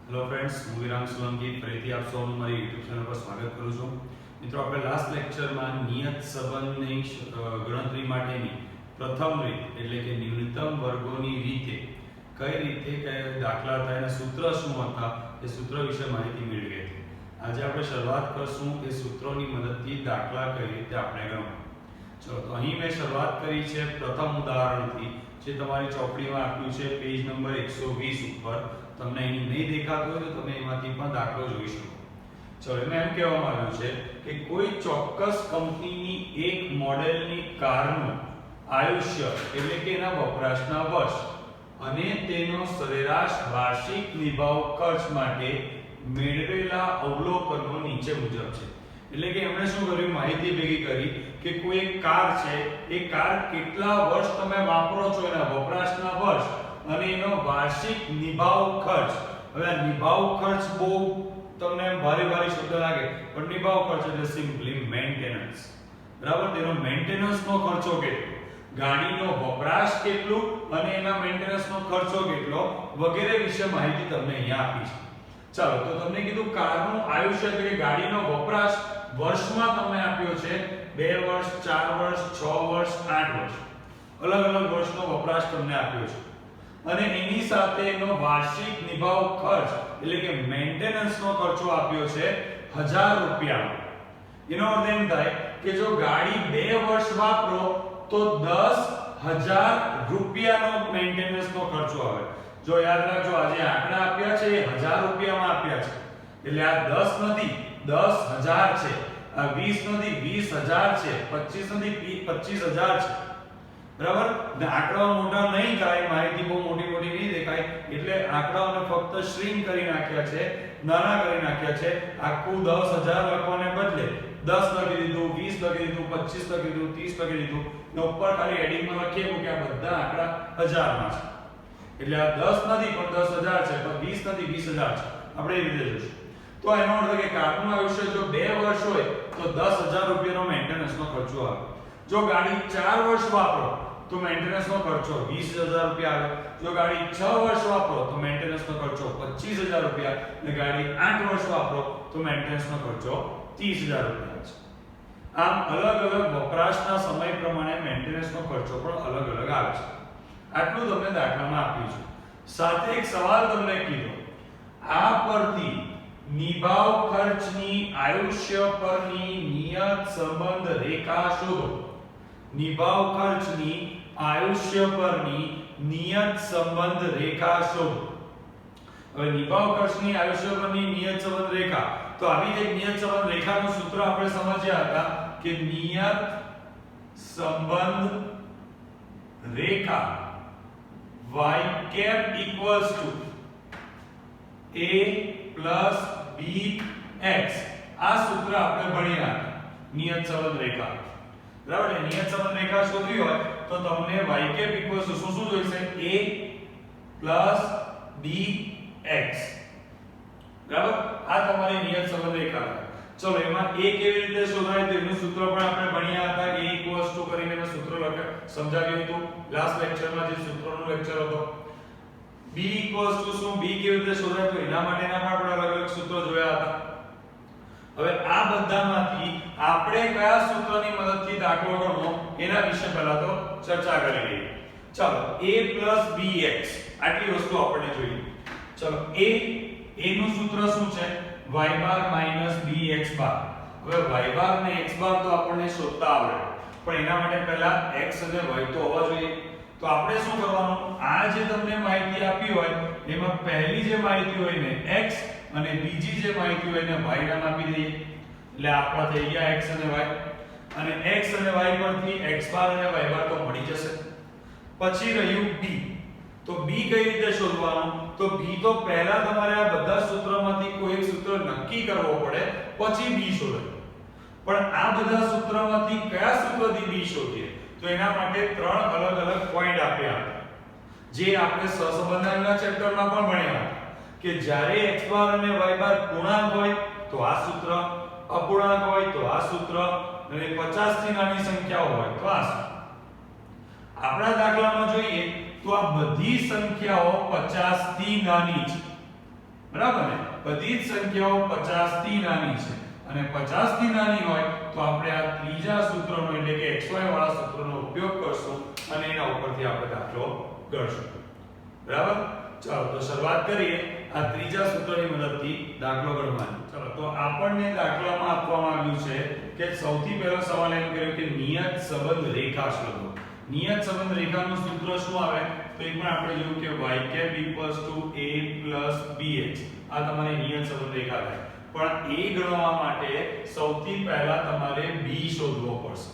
Hello friends, હું વિરામ સોલંકી ફરીથી આપ સૌનું મારી YouTube ચેનલ પર સ્વાગત કરું છું. મિત્રો, આપણે લાસ્ટ લેક્ચરમાં નિયત સંબંધની ગણતરી માટેની પ્રથમ રીત એટલે કે ન્યૂનતમ વર્ગોની રીતે કઈ રીતે કયા દાખલા થાય અને સૂત્ર શું હતા એ સૂત્ર વિશે માહિતી મેળવી હતી. આજે આપણે શરૂઆત કરશું એ સૂત્રોની મદદથી દાખલા કઈ રીતે આપણે ગણવા. ચલો, તો અહીં મેં શરૂઆત કરી છે પ્રથમ ઉદાહરણથી, જે તમારી ચોપડીમાં આપ્યું છે પેજ નંબર 120 ઉપર. તમને અહીં નહીં દેખાતું હોય તો તમે એમાંથી પણ દાખલો જોઈ શકો. ચલો, એમાં એમ કહેવામાં આવ્યું છે કે કોઈ ચોક્કસ કંપનીની એક મોડેલની કારનું આયુષ્ય એટલે કે એના વપરાશના વર્ષ અને તેનો સરેરાશ વાર્ષિક નિભાવ ખર્ચ માટે મેળવેલા અવલોકનો નીચે મુજબ છે. એટલે કે એમણે શું કર્યું, માહિતી ભેગી કરી કે કોઈ એક કાર છે, એ કાર કેટલા વર્ષ તમે વાપરો છો એના વપરાશના વર્ષ અને એનો વાર્ષિક નિભાવ ખર્ચ. હવે આ નિભાવ ખર્ચ બહુ તમને ભારે શબ્દ લાગે, પણ નિભાવ ખર્ચ એટલે સિમ્પલી મેન્ટેનન્સ. બરાબર, તેનો મેન્ટેનન્સનો ખર્ચો કેટલો, ગાડીનો વપરાશ કેટલો અને એના મેન્ટેનન્સનો ખર્ચો કેટલો વગેરે વિશે માહિતી તમને અહીંયા આપી છે. ચાલો, તો તમને કીધું કારનું આયુષ્ય એટલે કે ગાડીનો વપરાશ વર્ષમાં તમને આપ્યો છે 2 વર્ષ, 4 વર્ષ, 6 વર્ષ, 8 વર્ષ. અલગ વર્ષનો વપરાશ તમને આપ્યો છે અને એની સાથે એનો વાર્ષિક નિભાવ ખર્ચ એટલે કે મેન્ટેનન્સનો ખર્ચો આપ્યો છે 1000 રૂપિયા. એનો અર્થ એમ થાય કે જો ગાડી 2 વર્ષ વાપરો તો 10000 રૂપિયાનો મેન્ટેનન્સનો ખર્ચો આવે. જો યાદ રાખજો, આ જે આંકડા આપ્યા છે એ 1000 રૂપિયામાં આપ્યા છે. એટલે આ 10 નથી, 10000 છે. આ 20 નથી, 20000 છે. 25 નથી, 25000 છે. બરાબર, ને આંકડાઓ મોટા નહીં થાય, માહિતી બહુ મોટી નહીં દેખાય, એટલે આંકડાઓને ફક્ત શ્રિંક કરી નાખ્યા છે, નાના કરી નાખ્યા છે. આખું 10000 લખવાને બદલે 10 લખી દીધું, 20 લખી દીધું, 25 લખી દીધું, 30 લખી દીધું ને ઉપર ખાલી હેડિંગમાં લખીએ કે આ બધા આંકડા 1000 માં છે. એટલે આ 10 નથી પણ 10000 છે, પણ 20 નથી 20000 છે. આપણે એ રીતે જોઈશું. તો એનો અર્થ કે કારનું આયુષ્ય જો 2 વર્ષ હોય તો 10000 રૂપિયાનો મેન્ટેનન્સનો ખર્ચો આવે. જો ગાડી 4 વર્ષ વાપરો તો મેન્ટેનન્સનો ખર્ચો 20000 રૂપિયા આવે. જો ગાડી 6 વર્ષ વાપરો તો મેન્ટેનન્સનો ખર્ચો 25000 રૂપિયા અને ગાડી 8 વર્ષ વાપરો તો મેન્ટેનન્સનો ખર્ચો 30000 રૂપિયા છે. આમ અલગ વપરાશના સમય પ્રમાણે મેન્ટેનન્સનો ખર્ચો પણ અલગ આવે છે. આટલું તમને દાખલામાં આપ્યું છે. સાથે એક સવાલ તમને કીધો, આ પરથી નિભાવ ખર્ચની આયુષ્ય પરની નિયત સંબંધ રેખા શોધો. નિભાવ ખર્ચની આયુષ્ય પરની નિયત સંબંધ રેખા શોધો. હવે નિભાવ ખર્ચની આયુષ્ય પરની નિયત સંબંધ રેખા, તો આવી એક નિયત સંબંધ રેખાનું સૂત્ર આપણે સમજ્યા હતા કે નિયત સંબંધ રેખા y cap equals to a plus bx. આ સૂત્ર આપણે ભણ્યા હતા, નિયત સંબંધ રેખા. બરાબર, એટલે નિયત સંબંધ રેખા શોધવી હોય તો તમને y cap equals to શું જોઈશે, a plus bx. બરાબર, આ તમારી નિયત સંબંધ રેખા. ચલો, એમાં a કેવી રીતે શોધાય તો એનું સૂત્ર પણ આપણે ભણ્યા હતા. a equals to કરીને મેં સૂત્ર સમજાવ્યું હતું લાસ્ટ લેક્ચરમાં, જે સૂત્રનો લેક્ચર હતો. b equals to શું, b કેવી રીતે શોધાય તો એના માટેના પણ આપણે અલગ સૂત્રો જોયા હતા. હવે આ બધામાંથી આપણે કયા સૂત્રની મદદથી દાખલો ગણવો એના વિશે પહેલા તો ચર્ચા કરી લઈએ. ચાલો, a bx આટલી વસ્તુ આપણે જોઈએ. ચાલો, a નું સૂત્ર શું છે, y બાર bx બાર. હવે y બાર ને x બાર તો આપણને શોધતા આવડે, પણ એના માટે પહેલા x અને y તો હોવા જોઈએ. તો આપણે શું કરવાનું, આ જે તમને માહિતી આપી હોય એમાં પહેલી જે માહિતી હોય ને x અને બીજી જે માહિતી હોય ને y નામ આપી દઈએ. એટલે આપણા થઈ ગયા x અને y. અને x અને y પરથી x બાર અને y બાર તો મળી જશે. પછી રહ્યું b. તો b કઈ રીતે શોધવાનું, તો b તો પહેલા તમારે આ બધા સૂત્રમાંથી કોઈ એક સૂત્ર નક્કી કરવો પડે પછી b શોધાય. પણ આ બધા સૂત્રમાંથી કયા સૂત્રથી b શોધીએ તો એના માટે 3 અલગ પોઈન્ટ આપ્યા હતા, જે આપણે સહસંબંધના ચેપ્ટરમાં પણ ભણ્યા હતા કે જ્યારે x બાર અને y બાર પૂર્ણાંક હોય તો આ સૂત્ર, અપૂર્ણાંક હોય તો આ સૂત્ર અને 50 થી નાની સંખ્યાઓ હોય તો આ સૂત્ર. આપણા દાખલામાં જોઈએ તો આ બધી સંખ્યાઓ 50 થી નાની છે. બરાબર ને? બધી જ સંખ્યાઓ 50 થી નાની છે અને 50 થી નાની હોય તો આપણે આ ત્રીજા સૂત્રનો એટલે કે xy વાળા સૂત્રનો ઉપયોગ કરશું અને એના ઉપરથી આપણે દાખલો ગણશું. બરાબર? ચાલો તો શરૂઆત કરીએ આ ત્રીજા સૂત્રની મદદથી દાખલો ગણવાની. ચાલો તો આપણને દાખલામાં આપવામાં આવ્યું છે કે સૌથી પહેલો સવાલ એમ કર્યો કે નિયત સંબંધ રેખા શોધો. નિયત સંબંધ રેખાનું સૂત્ર શું આવે? તો એક પણ આપણે જોયું કે y a bx આ તમારી નિયત સંબંધ રેખા થાય. પણ a ગણવા માટે સૌથી પહેલા તમારે b શોધવો પડશે.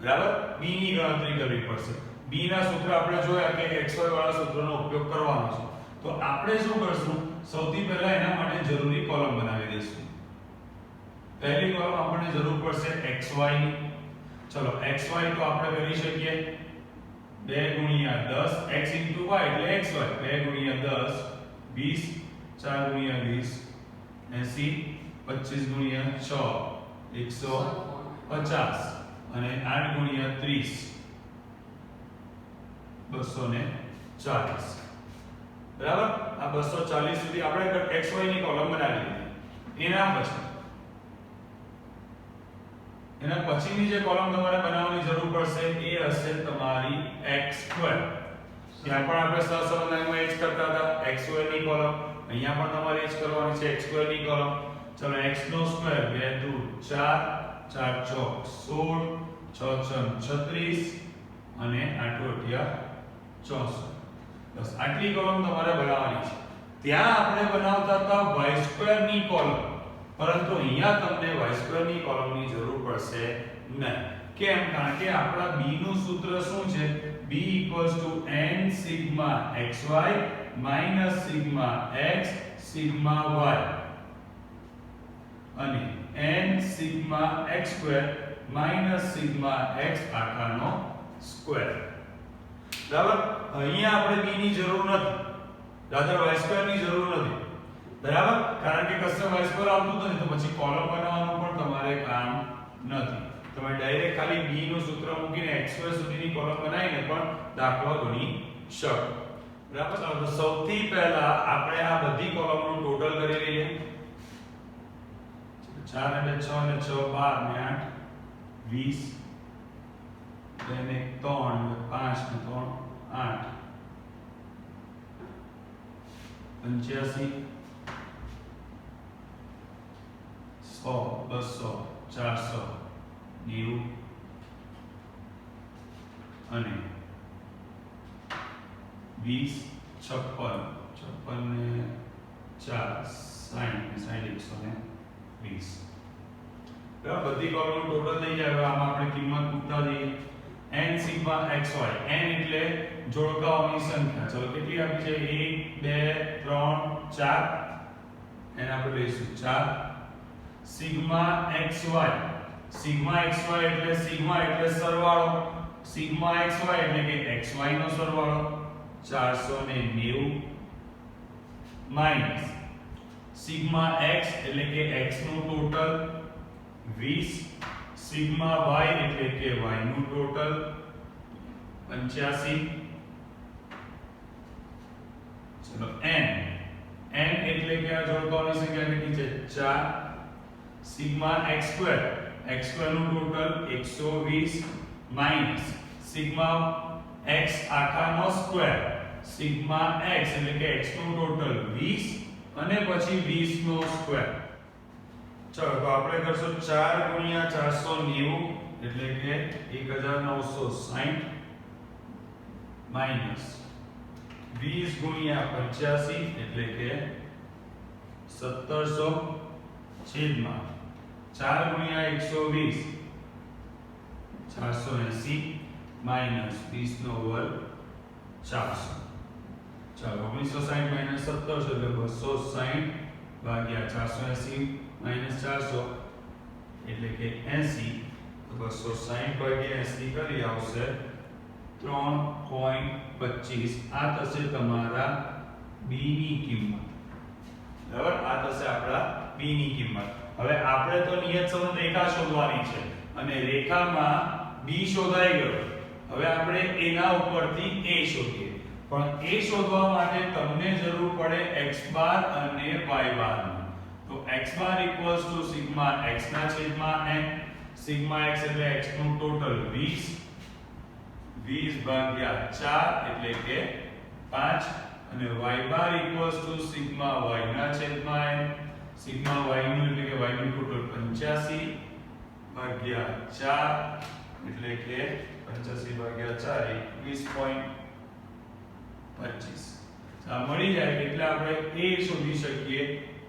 બરાબર? b ની ગણતરી કરવી પડશે. b ના સૂત્ર આપણે જોયા કે xy વાળા સૂત્રનો ઉપયોગ કરવાનો છે. તો આપણે શું કરશું? સૌથી પહેલા એના માટે જરૂરી કોલમ બનાવી દઈશું. પહેલી કોલમ આપણને જરૂર પડશે xy ની. ચલો xy તો આપણે કરી શકીએ 2 ગુણ્યા 10 x y એટલે xy 2 ગુણ્યા 10 20 4 ગુણ્યા 20 80 25 ગુણ્યા 6 150 અને 8 ગુણ્યા 30 240. બરાબર? આ 240 સુધી આપણે xy ની કોલમ બનાવી દીધી. એના પછીની જે કોલમ તમારે બનાવવાની જરૂર પડશે એ હશે તમારી x2. ત્યાં પણ આપણે સહસંબંધમાં એ જ કરતા હતા. xy ની કોલમ અહીંયા પણ તમારે એ જ કરવાની છે x2 ની કોલમ. ચલો x નો સ્ક્વેર 2 દુ 4 4 ચોક 16 6 છમ 36 અને 8 અઠિયા 64. બસ આટલી કોલમ તમારે બનાવવાની છે. ત્યાં આપણે બનાવતા હતા y2 ની કોલમ, પરંતુ અહીંયા તમને y2 ની કોલમની જરૂર પડશે નહીં. કેમ? કારણ કે આપણા b નું સૂત્ર શું છે? b n sigma xy minus sigma x sigma y અને n sigma x2 minus sigma x આખાનો સ્ક્વેર. બરાબર? અહીંયા આપણે b ની જરૂર નથી, દાદર y2 ની જરૂર નથી. બરાબર? કારણ કે કશે y2 આવતું નથી તો પછી કોલમ બનાવવાનું પણ તમારે કામ નથી. તમે ડાયરેક્ટ ખાલી b નું સૂત્ર મૂકીને x2 સુધીની કોલમ બનાવીને પણ દાખલો ગણી શકો. બરાબર? ચાલો તો સૌથી પહેલા આપણે આ બધી કોલમનું ટોટલ કરી લઈએ. 4 અને 6 અને 6 12 ને 8 20 અને 3 5 ને 3 8 85 100 200 400 90 અને 20 56 ને 4 60 120. બરાબર? બધી કોલમનું ટોટલ થઈ જાય. હવે આમાં આપણે કિંમત મૂકતા જઈએ. n સિગ્મા xy, n એટલે જોડકાઓની સંખ્યા. ચલો કેટલી આપી છે? 1 2 3 4 એને આપણે લઈશું 4. સિગ્મા xy, સિગ્મા xy એટલે સિગ્મા એટલે સરવાળો, સિગ્મા xy એટલે કે xy નો સરવાળો 490 માઈનસ સિગ્મા x એટલે કે x નું ટોટલ 20, સિગ્મા y એટલે કે y નું ટોટલ 85. ચલો n એટલે કે આ જોડકાઓની સંખ્યા કેટલી છે? 4. સિગ્મા x2 નું ટોટલ 120 માઈનસ સિગ્મા x આખાનો સ્ક્વેર, સિગ્મા x એટલે કે x નું ટોટલ 20 અને પછી 20 નો સ્ક્વેર. ચલો તો આપણે કરશું 4 ગુણ્યા 490 એટલે કે 1960 માઈનસ 20 ગુણ્યા 85 એટલે કે 1700 છેદમાં 4 ગુણ્યા 120 480 માઈનસ 20 નો વર્ગ 400. ચાલો 1960 માઈનસ 1700 એટલે 260 ભાગ્યા 480 માઈનસ 400 એટલે કે 80. તો 260 ભાગ્યા 80 કરી આવશે 3.25. આ થશે તમારા b ની કિંમત. બરાબર? આ થશે આપણા b ની કિંમત. હવે આપણે તો નિયત સંબંધ રેખા શોધવાની છે અને રેખામાં b શોધાઈ ગયો. હવે આપણે એના ઉપરથી a શોધીએ. પણ એ શોધવા માટે તમને જરૂર પડે x બાર અને y બાર ની. તો x bar equals to sigma x ના છેદમાં n, સિગ્મા x એટલે x નું ટોટલ 20 ભાગ્યા 4 એટલે કે 5 અને y bar equals to sigma y ના છેદમાં n, સિગ્મા y નું એટલે કે y નું ટોટલ 85 ભાગ્યા 4 એટલે કે 85 ભાગ્યા 4 21.25. આ મળી જાય એટલે આપણે a શોધી શકીએ.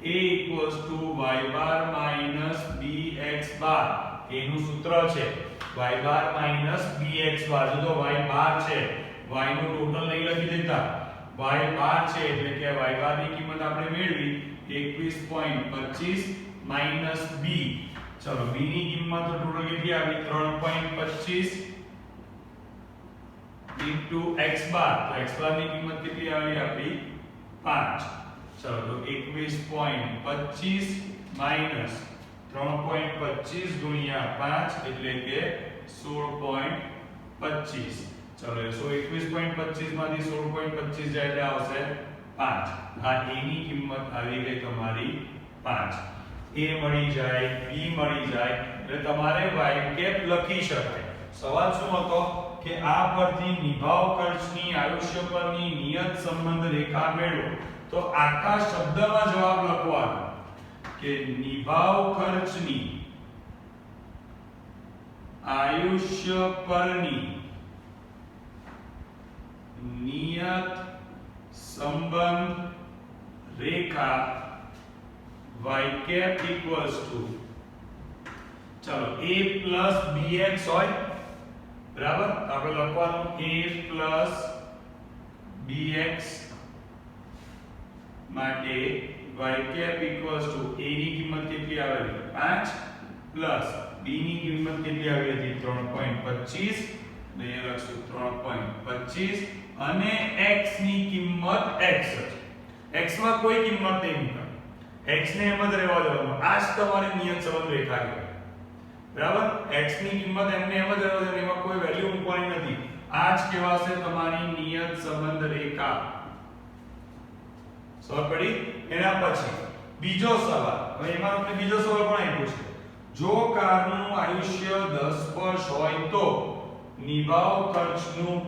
a equals to y bar minus bx bar. a નું સૂત્ર છે y bar minus bx bar. જો y bar છે, y નું ટોટલ નહીં લખી દેતા, y bar છે એટલે કે y bar ની કિંમત આપણે મેળવી 21.25 minus b. ચલો b ની કિંમત તો ટોટલ કેટલી આવી 3.25 into x bar. તો x bar ની કિંમત કેટલી આવી આપણી 5. ચલો તો 21.25 minus 3.25 ગુણ્યા 5 એટલે કે 16.25. ચલો 21.25 માંથી 16.25 જાય એટલે આવશે 5. આ a ની કિંમત આવી ગઈ તમારી 5. a મળી જાય, b મળી જાય એટલે તમારે y કેપ લખી શકાય. સવાલ શું હતો કે આ પરથી નિભાવ ખર્ચની આયુષ્ય પરની નિયત સંબંધ રેખા મેળવો. તો આખા શબ્દમાં જવાબ લખવાનો કે નિભાવ ખર્ચની આયુષ્ય પરની નિયત સંબંધ રેખા y cap equals to, ચલો a plus bx હોય બરાબર. આપણે લખવાનું a plus bx માટે y cap equals to a ની કિંમત કેટલી આવેલી 5 પ્લસ b ની કિંમત કેટલી આવી હતી 3.25 ને એ લખશું 3.25 અને x ની કિંમત x છે. x માં કોઈ કિંમત નહીં મૂકવાની, x ને એમ જ રહેવા દેવાનું. આ જ તમારી નિયત સંબંધ રેખા કહેવાય બરાબર. x ની કિંમત એમને એમ જ રહેવા દેવાની, એમાં કોઈ વેલ્યુ મૂકવાની નથી. આ જ કહેવાશે તમારી નિયત સંબંધ રેખા. સમજ પડી? એના પછી બીજો સવાલ. હવે એમાં આપણે બીજો સવાલ પણ આપ્યો છે. જો કારનું આયુષ્ય 10 વર્ષ હોય તો નિભાવ ખર્ચનું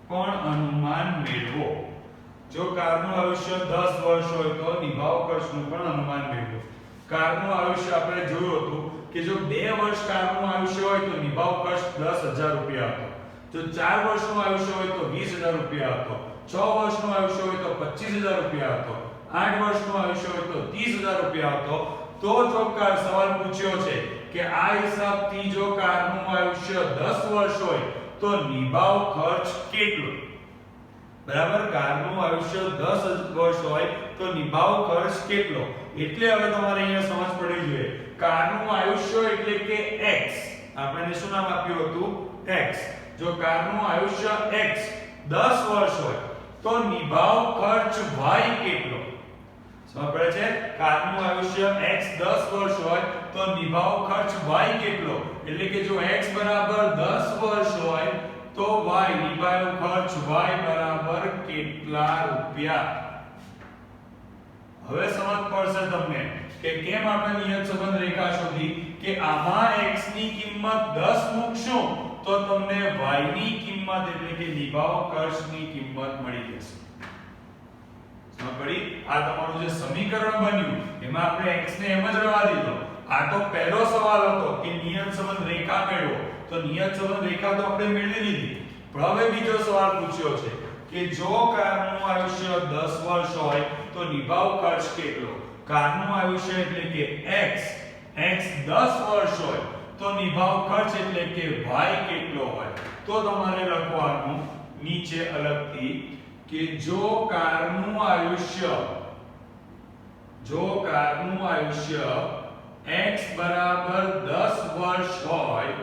પણ અનુમાન મેળવો. જો કારનું આયુષ્ય 10 વર્ષ હોય તો નિભાવ ખર્ચનું પણ અનુમાન મેળવો. કારનું આયુષ્ય આપણે જોયું હતું કે જો 2 વર્ષ કારનું આયુષ્ય હોય તો નિભાવ ખર્ચ 10,000 રૂપિયા હતો. જો 4 વર્ષનું આયુષ્ય હોય તો 20,000 રૂપિયા હતો. 6 વર્ષનું આયુષ્ય હોય તો 25,000 રૂપિયા હતો. 8 વર્ષનું આયુષ્ય હોય તો 30,000 રૂપિયા હતો. તો જો સવાલ પૂછ્યો છે કે આ હિસાબથી જો કારનું આયુષ્ય 10 વર્ષ હોય તો નિભાવ ખર્ચ કેટલો? બરાબર. કારનું આયુષ્ય 10 વર્ષ હોય તો નિભાવ ખર્ચ કેટલો? એટલે હવે તમારે અહીંયા સમજ પડવી જોઈએ. કારનું આયુષ્ય એટલે કે x. આપણે શું નામ આપ્યું હતું? x. જો કારનું આયુષ્ય x 10 વર્ષ હોય તો નિભાવ ખર્ચ y કેટલો? સમજ પડે છે? કારનું આયુષ્ય x 10 વર્ષ હોય તો નિભાવ ખર્ચ y કેટલો? એટલે કે જો x બરાબર 10 વર્ષ હોય તો y નિભાવ ખર્ચ y બરાબર કેટલા રૂપિયા? હવે સમજ પડશે તમને કે કેમ આપણે નિયત સંબંધ રેખા શોધી કે આમાં x ની કિંમત 10 મૂકશું તો તમને y ની કિંમત એટલે કે નિભાવ ખર્ચની કિંમત મળી જશે. સમજ પડી? આ તમારું જે સમીકરણ બન્યું એમાં આપણે x ને એમ જ રહેવા દીધો. આ તો પહેલો સવાલ હતો કે નિયત સંબંધ રેખા મેળવો. તો નિયત સંબંધ રેખા તો આપણે મેળવી લીધી. પણ હવે બીજો સવાલ પૂછ્યો છે કે જો કારનું આયુષ્ય 10 વર્ષ હોય તો નિભાવ ખર્ચ કેટલો? કારનું આયુષ્ય એટલે કે x 10 વર્ષ હોય તો નિભાવ ખર્ચ એટલે કે y કેટલો હોય? તો તમારે લખવાનું નીચે અલગથી કે જો કારનું આયુષ્ય x બરાબર 10 વર્ષ હોય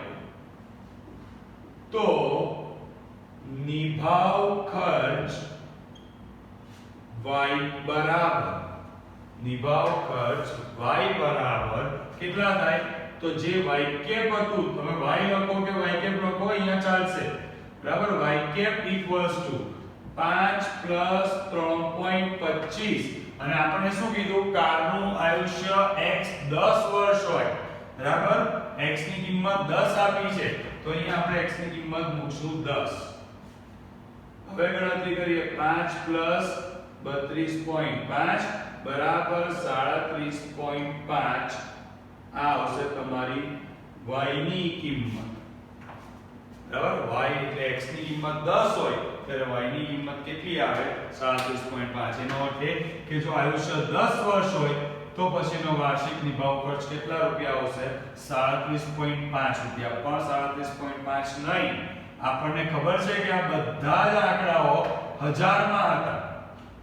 તો નિભાવ ખર્ચ y બરાબર કેટલા થાય? તો જે y કેપ હતું તમે y લખો કે y કેપ લખો અહીંયા ચાલશે બરાબર. y કેપ equals to 5 + 3.25 અને આપણે શું કીધું કારનું આયુષ્ય x 10 વર્ષ હોય બરાબર x ની કિંમત 10 આપી છે તો અહીંયા આપણે x ની કિંમત મૂકશું 10 હવે ગણતરી કરીએ 5 + 32.5 બરાબર 37.5 આ આવશે તમારી y ની કિંમત બરાબર y એટલે x ની કિંમત 10 હોય ત્યારે y ની કિંમત કેટલી આવે 37.5 એનો અર્થ એ કે જો આયુષ્ય 10 વર્ષ હોય તો પછીનો વાર્ષિક નિભાવ ખર્ચ કેટલા રૂપિયા આવશે 37.5 રૂપિયા પણ 37.5 નહીં આપણને ખબર છે કે આ બધા જ આંકડાઓ હજારમાં હતા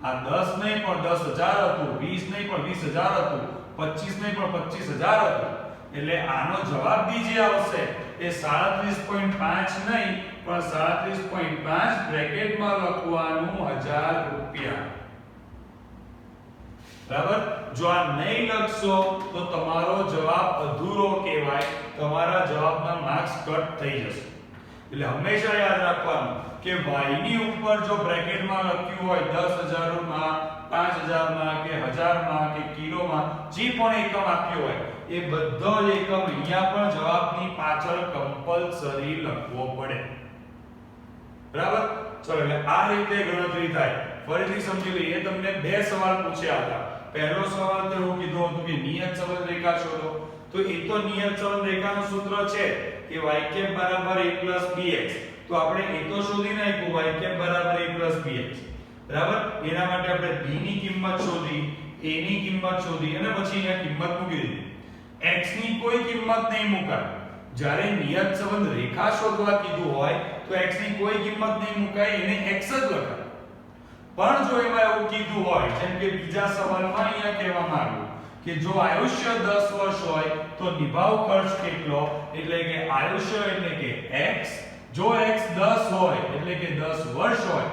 આ 10 નહીં પણ 10000 હતું 20 નહીં પણ 20000 હતું 25 નહીં પણ 25000 હતું એટલે આનો જવાબ બી જે આવશે એ 37.5 નહીં પણ 37.5 બ્રેકેટમાં લખવાનું 1000 રૂપિયા બરાબર જો આ નહીં લખશો તો તમારો જવાબ અધૂરો કહેવાય તમારા જવાબના માર્ક્સ કટ થઈ જશે એટલે હંમેશા યાદ રાખવાનું કે y ની ઉપર જો બ્રેકેટમાં લખ્યું હોય 10000 માં 5000 માં કે 1000 માં કે કિલોમાં જે પણ એકમ આપ્યો હોય એ બધો જ એકમ અહીંયા પણ જવાબની પાછળ કમ્પલસરી લખવો પડે બરાબર ચલો એટલે આ રીતે ગણતરી થાય ફરીથી સમજી લઈએ તમને બે સવાલ પૂછ્યા હતા પહેલો સવાલ તો એવું કીધું હતું કે નિયત સંબંધ રેખા શોધો તો એ તો નિયત સંબંધ રેખાનું સૂત્ર છે કે y બરાબર a bx તો આપણે એ તો શોધી નાખ્યું y બરાબર a bx બરાબર એના માટે આપણે b ની કિંમત શોધી a ની કિંમત શોધી અને પછી અહીંયા કિંમત મૂકી દીધી x ની કોઈ કિંમત નહીં મુકાય જ્યારે નિયત સંબંધ રેખા શોધવા કીધું હોય તો x ની કોઈ કિંમત નહીં મુકાય એને x જ લખાય પણ જો એમાં એવું કીધું હોય જેમ કે બીજા સવાલમાં અહીંયા કહેવામાં આવ્યું કે જો આયુષ્ય 10 વર્ષ હોય તો નિભાવ ખર્ચ કેટલો એટલે કે આયુષ્ય એટલે કે x જો x 10 હોય એટલે કે 10 વર્ષ હોય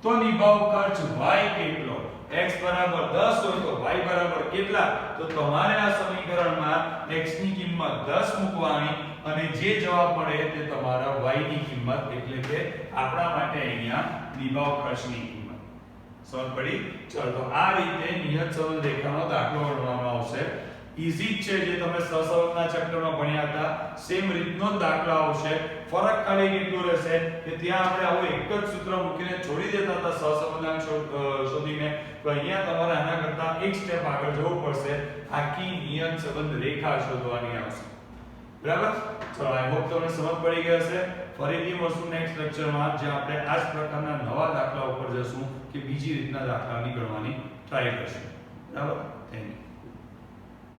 તો નિભાવ ખર્ચ y કેટલો x બરાબર 10 હોય તો y બરાબર કેટલા તો તમારે આ સમીકરણમાં x ની કિંમત 10 મૂકવાની અને જે જવાબ મળે તે તમારા y ની કિંમત એટલે કે આપણા માટે અહીંયા નિભાવ ખર્ચની કિંમત સમજ પડી ચલો તો આ રીતે નિયત સંબંધ રેખાનો દાખલો ગણવામાં આવશે ઈઝી છે જે તમે સહસંબંધના ચેપ્ટરમાં ભણ્યા હતા સેમ રીતનો જ દાખલો આવશે ફરક ખાલી એટલો રહેશે કે ત્યાં આપણે આવું એક જ સૂત્ર મૂકીને છોડી દેતા હતા સહસંબંધાંક શોધીને તો અહીંયા તમારે આના કરતા એક સ્ટેપ આગળ જવું પડશે આખી નિયત સંબંધ રેખા શોધવાની આવશે બરાબર ચલો આઈ હોપ તમને સમજ પડી ગઈ હશે ફરીથી મળશું નેક્સ્ટ લેક્ચરમાં જ્યાં આપણે આ જ પ્રકારના નવા દાખલા ઉપર જશું કે બીજી રીતના દાખલાની ગણવાની ટ્રાય કરશું બરાબર થેન્ક યુ